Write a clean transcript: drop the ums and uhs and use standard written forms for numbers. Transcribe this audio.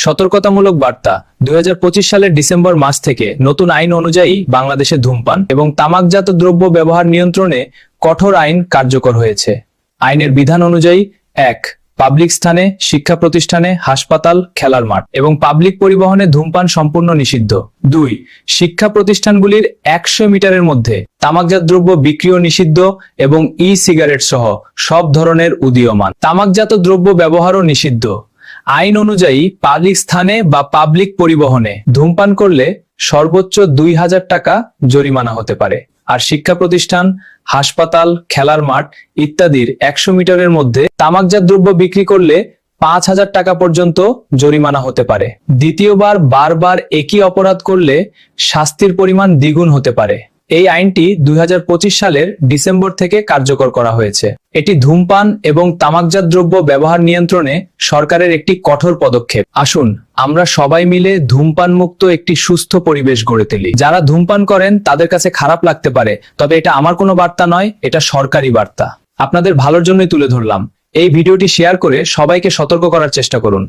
সতর্কতামূলক বার্তা 2025 সালের ডিসেম্বর মাস থেকে নতুন আইন অনুযায়ী বাংলাদেশে ধূমপান এবং তামাকজাত দ্রব্য ব্যবহার নিয়ন্ত্রণে কঠোর আইন কার্যকর হয়েছে। আইনের বিধান অনুযায়ী 1. পাবলিক স্থানে, শিক্ষা প্রতিষ্ঠানে, হাসপাতাল, খেলার মাঠ এবং পাবলিক পরিবহনে ধূমপান সম্পূর্ণ নিষিদ্ধ। 2. শিক্ষা প্রতিষ্ঠানগুলির 100 মিটারের মধ্যে তামাকজাত দ্রব্য বিক্রিও নিষিদ্ধ এবং সিগারেট সহ সব ধরনের উদীয়মান তামাকজাত দ্রব্য ব্যবহারও নিষিদ্ধ। আইন অনুযায়ী পাবলিক স্থানে বা পাবলিক পরিবহনে ধূমপান করলে সর্বোচ্চ 2000 টাকা জরিমানা হতে পারে। আর শিক্ষা প্রতিষ্ঠান, হাসপাতাল, খেলার মাঠ ইত্যাদির 100 মিটারের মধ্যে তামাকজাত দ্রব্য বিক্রি করলে 5000 টাকা পর্যন্ত জরিমানা হতে পারে। দ্বিতীয়বার বারবার একই অপরাধ করলে শাস্তির পরিমাণ দ্বিগুণ হতে পারে। এই আইনটি 2025 সালের ডিসেম্বর থেকে কার্যকর করা হয়েছে। এটি ধূমপান এবং তামাকজাত দ্রব্য ব্যবহার নিয়ন্ত্রণে সরকারের একটি কঠোর পদক্ষেপ। আসুন আমরা সবাই মিলে ধূমপান মুক্ত একটি সুস্থ পরিবেশ গড়ে তুলি। যারা ধূমপান করেন তাদের কাছে খারাপ লাগতে পারে, তবে এটা আমার কোনো বার্তা নয়, এটা সরকারি বার্তা। আপনাদের ভালোর জন্যই তুলে ধরলাম। এই ভিডিওটি শেয়ার করে সবাইকে সতর্ক করার চেষ্টা করুন।